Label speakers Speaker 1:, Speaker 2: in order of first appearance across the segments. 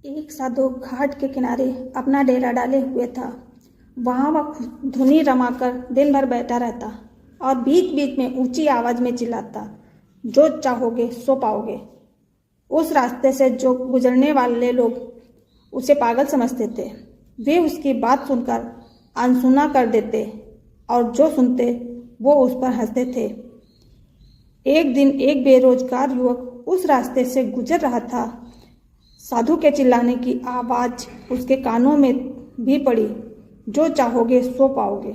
Speaker 1: एक साधु घाट के किनारे अपना डेरा डाले हुए था। वहाँ वह धुनी रमाकर दिन भर बैठा रहता और बीच बीच में ऊंची आवाज में चिल्लाता, जो चाहोगे सो पाओगे। उस रास्ते से जो गुजरने वाले लोग उसे पागल समझते थे। वे उसकी बात सुनकर अनसुना कर देते और जो सुनते वो उस पर हंसते थे। एक दिन एक बेरोजगार युवक उस रास्ते से गुजर रहा था। साधु के चिल्लाने की आवाज उसके कानों में भी पड़ी, जो चाहोगे सो पाओगे,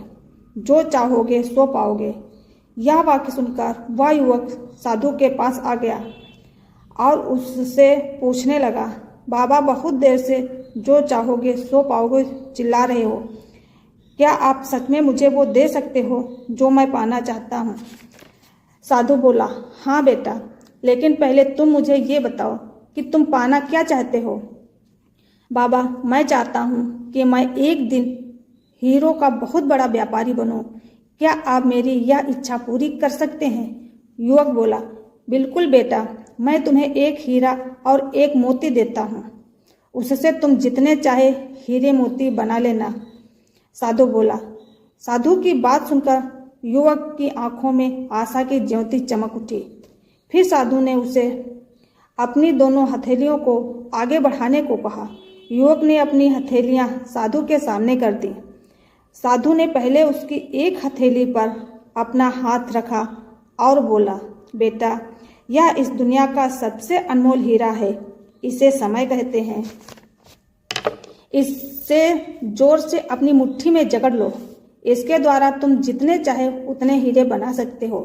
Speaker 1: जो चाहोगे सो पाओगे। यह वाक्य सुनकर वह युवक साधु के पास आ गया और उससे पूछने लगा, बाबा बहुत देर से जो चाहोगे सो पाओगे चिल्ला रहे हो, क्या आप सच में मुझे वो दे सकते हो जो मैं पाना चाहता हूँ? साधु बोला, हाँ बेटा, लेकिन पहले तुम मुझे ये बताओ कि तुम पाना क्या चाहते हो? बाबा, मैं चाहता हूँ कि मैं एक दिन हीरो का बहुत बड़ा व्यापारी बनूं। क्या आप मेरी यह इच्छा पूरी कर सकते हैं? युवक बोला, बिल्कुल बेटा, मैं तुम्हें एक हीरा और एक मोती देता हूँ। उससे तुम जितने चाहे हीरे मोती बना लेना। साधु बोला। साधु की बात सुनकर युवक की आंखों में आशा की ज्योति चमक उठी। फिर साधु ने उसे अपनी दोनों हथेलियों को आगे बढ़ाने को कहा। युवक ने अपनी हथेलियां साधु के सामने कर दी। साधु ने पहले उसकी एक हथेली पर अपना हाथ रखा और बोला, बेटा, यह इस दुनिया का सबसे अनमोल हीरा है। इसे समय कहते हैं। इससे जोर से अपनी मुट्ठी में जकड़ लो। इसके द्वारा तुम जितने चाहे उतने हीरे बना सकते हो।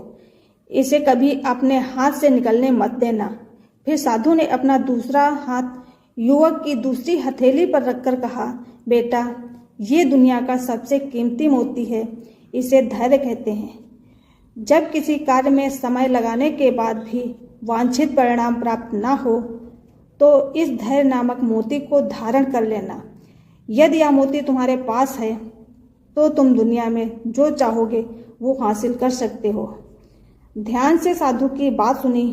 Speaker 1: इसे कभी अपने हाथ से निकलने मत देना। फिर साधु ने अपना दूसरा हाथ युवक की दूसरी हथेली पर रखकर कहा, बेटा, ये दुनिया का सबसे कीमती मोती है। इसे धैर्य कहते हैं। जब किसी कार्य में समय लगाने के बाद भी वांछित परिणाम प्राप्त न हो तो इस धैर्य नामक मोती को धारण कर लेना। यदि यह मोती तुम्हारे पास है तो तुम दुनिया में जो चाहोगे वो हासिल कर सकते हो। ध्यान से साधु की बात सुनी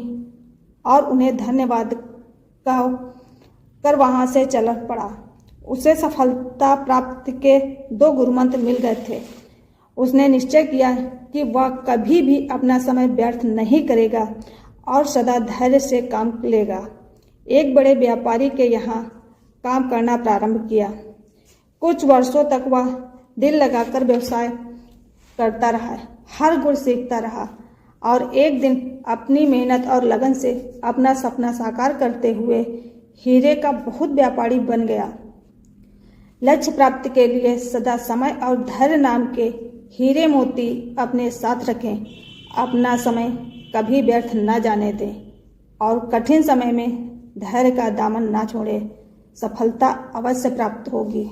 Speaker 1: और उन्हें धन्यवाद कर वहां से चल पड़ा। उसे सफलता प्राप्ति के 2 गुरुमंत्र मिल गए थे। उसने निश्चय किया कि वह कभी भी अपना समय व्यर्थ नहीं करेगा और सदा धैर्य से काम लेगा। एक बड़े व्यापारी के यहाँ काम करना प्रारंभ किया। कुछ वर्षों तक वह दिल लगाकर व्यवसाय करता रहा, हर गुण सीखता रहा और एक दिन अपनी मेहनत और लगन से अपना सपना साकार करते हुए हीरे का बहुत व्यापारी बन गया। लक्ष्य प्राप्ति के लिए सदा समय और धैर्य नाम के हीरे मोती अपने साथ रखें। अपना समय कभी व्यर्थ न जाने दें और कठिन समय में धैर्य का दामन ना छोड़े। सफलता अवश्य प्राप्त होगी।